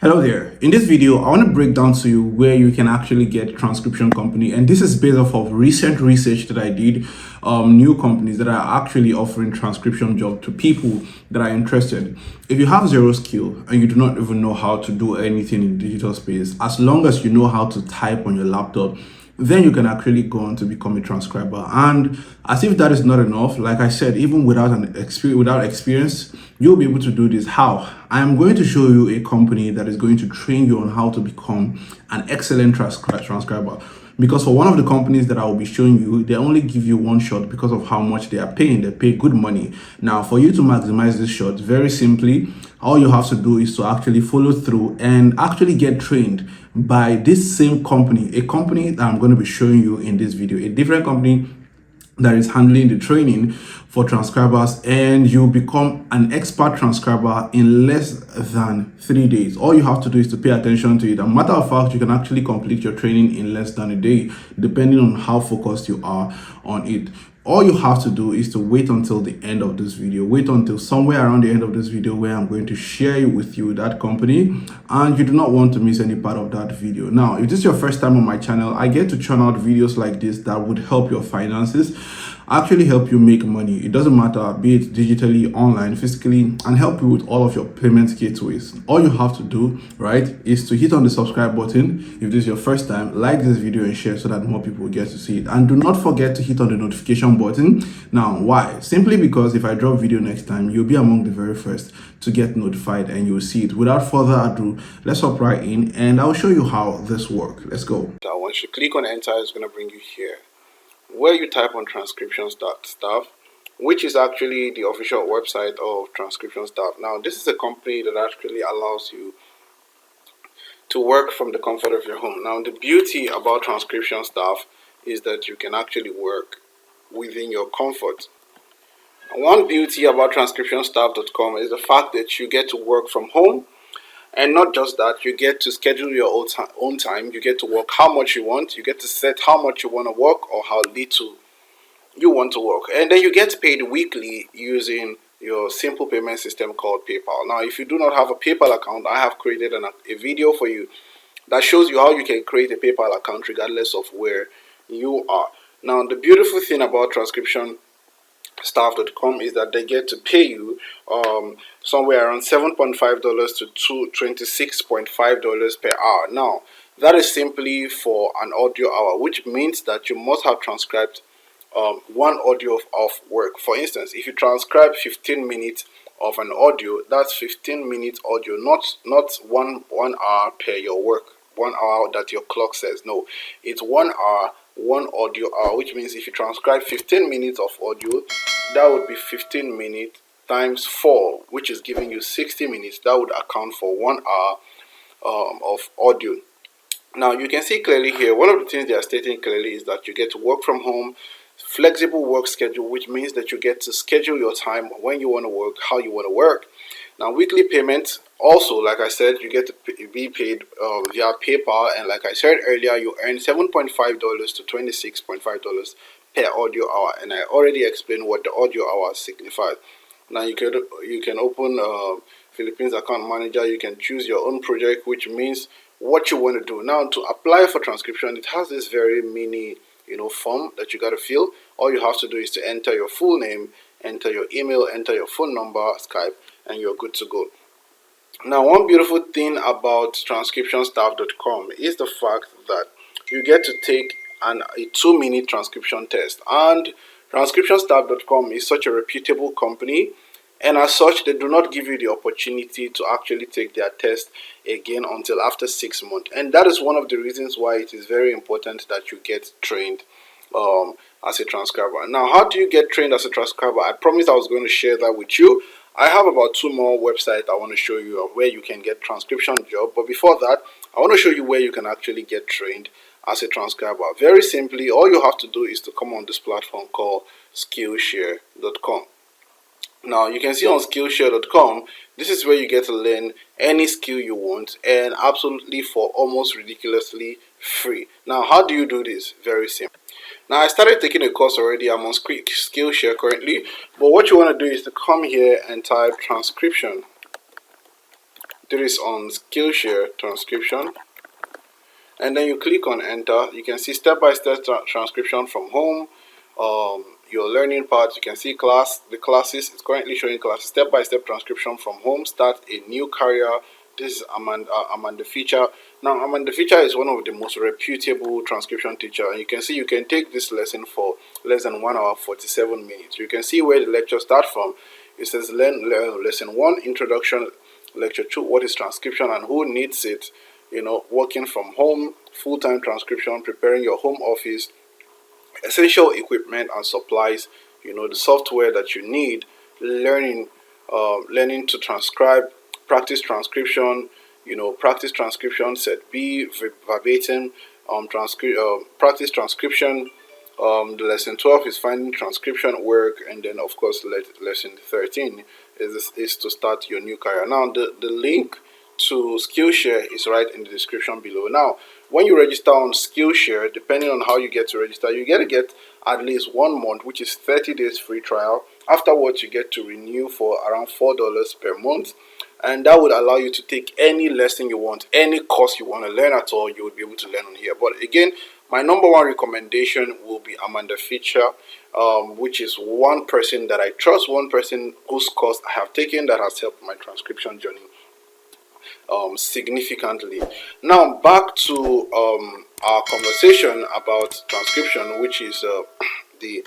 Hello there. In this video, I want to break down to you where you can actually get transcription company, and this is based off of recent research that I did. New companies that are actually offering transcription job to people that are interested. If you have zero skill and you do not even know how to do anything in digital space, as long as you know how to type on your laptop, then you can actually go on to become a transcriber. And as if that is not enough, like I said, even without experience, you'll be able to do this. How? I am going to show you a company that is going to train you on how to become an excellent transcriber. Because for one of the companies that I will be showing you, they only give you one shot because of how much they are paying. They pay good money. Now, for you to maximize this shot, very simply, all you have to do is to actually follow through and actually get trained by this same company, a company that I'm going to be showing you in this video, a different company that is handling the training for transcribers, and you become an expert transcriber in less than 3 days. All you have to do is to pay attention to it. As a matter of fact, you can actually complete your training in less than a day, depending on how focused you are on it. All you have to do is to wait until the end of this video. Wait until somewhere around the end of this video where I'm going to share with you that company, and you do not want to miss any part of that video. Now, if this is your first time on my channel, I get to churn out videos like this that would help your finances, actually help you make money. It doesn't matter, be it digitally, online, physically, and help you with all of your payment gateways. All you have to do, right, is to hit on the subscribe button. If this is your first time, like this video and share so that more people get to see it. And do not forget to hit on the notification button. Now, why? Simply because if I drop video next time, you'll be among the very first to get notified and you'll see it. Without further ado, let's hop right in and I'll show you how this works. Let's go. Now, once you click on enter, it's going to bring you here, where you type on Transcription Staff, which is actually the official website of Transcription Staff. Now, this is a company that actually allows you to work from the comfort of your home. Now, the beauty about Transcription Staff is that you can actually work within your comfort. One beauty about transcriptionstaff.com is the fact that you get to work from home. And not just that, you get to schedule your own time. You get to work how much you want. You get to set how much you want to work or how little you want to work. And then you get paid weekly using your simple payment system called PayPal. Now, if you do not have a PayPal account, I have created a video for you that shows you how you can create a PayPal account regardless of where you are. Now, the beautiful thing about Transcriptionstaff.com is that they get to pay you somewhere around $7.5 to $26.5 per hour. Now, that is simply for an audio hour, which means that you must have transcribed one audio of work. For instance, if you transcribe 15 minutes of an audio, that's 15 minutes audio, not one hour per your work, 1 hour that your clock says. No, it's 1 hour, one audio hour, which means if you transcribe 15 minutes of audio, that would be 15 minutes times 4, which is giving you 60 minutes. That would account for 1 hour of audio. Now, you can see clearly here, one of the things they are stating clearly is that you get to work from home, flexible work schedule, which means that you get to schedule your time when you want to work, how you want to work. Now, weekly payment, also, like I said, you get to be paid via PayPal, and like I said earlier, you earn $7.5 to $26.5 per audio hour, and I already explained what the audio hour signifies. Now, you can open Philippines account manager. You can choose your own project, which means what you want to do. Now, to apply for transcription, it has this very mini form that you got to fill. All you have to do is to enter your full name, enter your email, enter your phone number, Skype, and you're good to go. Now, one beautiful thing about transcriptionstaff.com is the fact that you get to take a 2-minute transcription test. And transcriptionstaff.com is such a reputable company, and as such, they do not give you the opportunity to actually take their test again until after 6 months. And that is one of the reasons why it is very important that you get trained as a transcriber. Now, how do you get trained as a transcriber? I promised I was going to share that with you. I have about 2 more websites I want to show you of where you can get transcription job. But before that, I want to show you where you can actually get trained as a transcriber. Very simply, all you have to do is to come on this platform called Skillshare.com. Now, you can see on Skillshare.com, this is where you get to learn any skill you want, and absolutely for almost ridiculously free. Now, how do you do this? Very simple. Now, I started taking a course already. I'm on Skillshare currently, but what you want to do is to come here and type transcription This is on Skillshare transcription, and then you click on enter. You can see step-by-step transcription from home. Your learning part, you can see the classes. It's currently showing classes. Step-by-step transcription from home. Start a new career. This is Amanda Feature. Now, Amanda Feature is one of the most reputable transcription teacher, and you can see you can take this lesson for less than 1 hour 47 minutes. You can see where the lecture starts from. It says lesson 1, introduction. Lecture 2, what is transcription and who needs it? Working from home, full-time transcription, preparing your home office, essential equipment and supplies, the software that you need, learning to transcribe, practice transcription, practice transcription, set B, verbatim, practice transcription. The lesson 12 is finding transcription work, and then of course lesson 13 is to start your new career. Now the link to Skillshare is right in the description below. Now, when you register on Skillshare, depending on how you get to register, you get to get at least 1 month, which is 30 days free trial. Afterwards, you get to renew for around $4 per month, and that would allow you to take any lesson you want, any course you want to learn at all, you would be able to learn on here. But again, my number one recommendation will be Amanda Feature, which is one person that I trust, one person whose course I have taken that has helped my transcription journey significantly. Now back to our conversation about transcription, which is the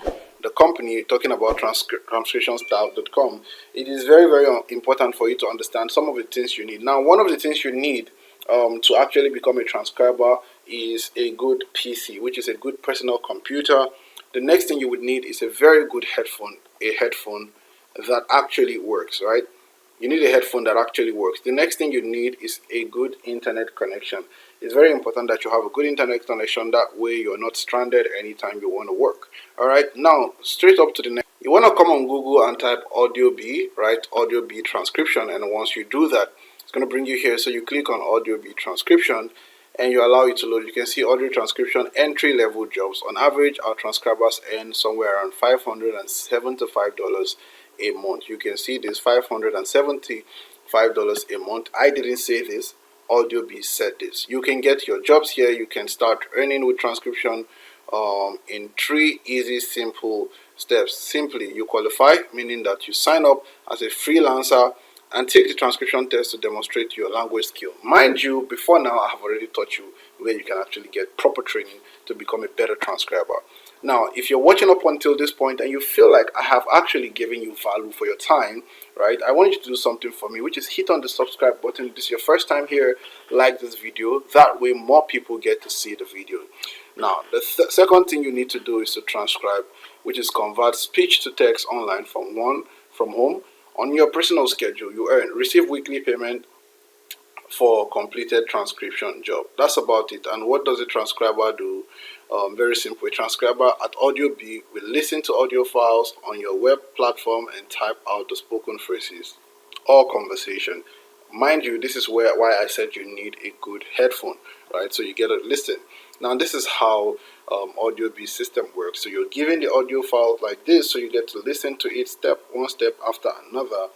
company talking about transcriptionstaff.com. It is very, very important for you to understand some of the things you need. Now, one of the things you need to actually become a transcriber is a good PC, which is a good personal computer. The next thing you would need is a very good headphone, a headphone that actually works, right? You need a headphone that actually works. The next thing you need is a good internet connection. It's very important that you have a good internet connection. That way you're not stranded anytime you want to work. All right, now straight up to the next. You want to come on Google and type Audio B, right? Audio B transcription. And once you do that, it's going to bring you here. So you click on Audio B transcription and you allow it to load. You can see audio transcription entry level jobs. On average, our transcribers earn somewhere around $575 a month. You can see this $575 a month. I didn't say this. AudioBee said this. You can get your jobs here. You can start earning with transcription in 3 easy, simple steps. Simply, you qualify, meaning that you sign up as a freelancer and take the transcription test to demonstrate your language skill. Mind you, before now, I have already taught you where you can actually get proper training to become a better transcriber. Now, if you're watching up until this point and you feel like I have actually given you value for your time, right, I want you to do something for me, which is hit on the subscribe button. If this is your first time here, like this video. That way more people get to see the video. Now, the second thing you need to do is to transcribe, which is convert speech to text online from home. On your personal schedule, you receive weekly payment for completed transcription job. That's about it. And what does a transcriber do? Very simple. A transcriber at AudioBee will listen to audio files on your web platform and type out the spoken phrases or conversation. Mind you, this is why I said you need a good headphone, right? So you get to listen. Now, this is how AudioBee system works. So you're given the audio file like this, so you get to listen to it one step after another.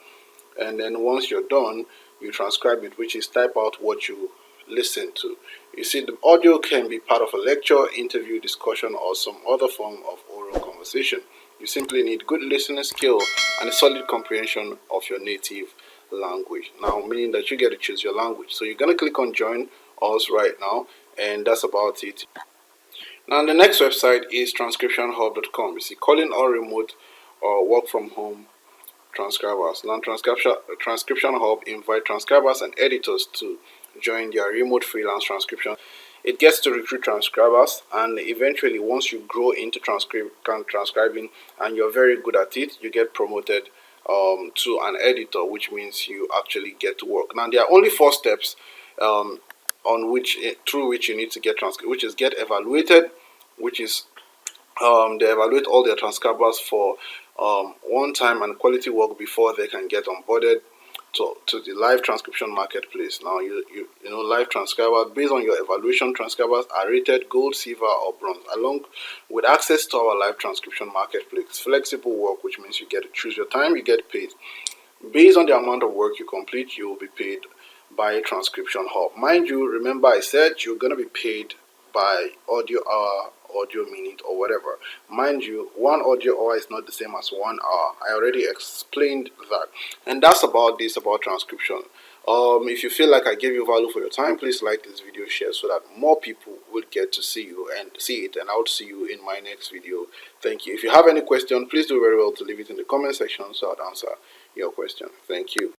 And then once you're done, you transcribe it, which is type out what you listen to. You see, the audio can be part of a lecture, interview, discussion, or some other form of oral conversation. You simply need good listening skill and a solid comprehension of your native language. Now, meaning that you get to choose your language. So you're going to click on join us right now, and that's about it. Now, the next website is transcriptionhub.com. You see, calling all remote or work from home transcribers. Now, Transcription Hub invite transcribers and editors to join their remote freelance transcription. It gets to recruit transcribers, and eventually, once you grow into transcribing and you're very good at it, you get promoted to an editor, which means you actually get to work. Now, there are only 4 steps through which you need to get transcribed, which is get evaluated, which is they evaluate all their transcribers for one-time and quality work before they can get onboarded to the live transcription marketplace. Now, you know, live transcribers, based on your evaluation, transcribers are rated gold, silver, or bronze, along with access to our live transcription marketplace. Flexible work, which means you get to choose your time, you get paid. Based on the amount of work you complete, you will be paid by Transcription Hub. Mind you, remember I said you're going to be paid by audio hour, audio minute, or whatever. Mind you, one audio hour is not the same as 1 hour. I already explained that. And that's about transcription. If you feel like I gave you value for your time, please like this video, share, so that more people will get to see you and see it, and I'll see you in my next video. Thank you. If you have any question, please do very well to leave it in the comment section so I'll answer your question. Thank you.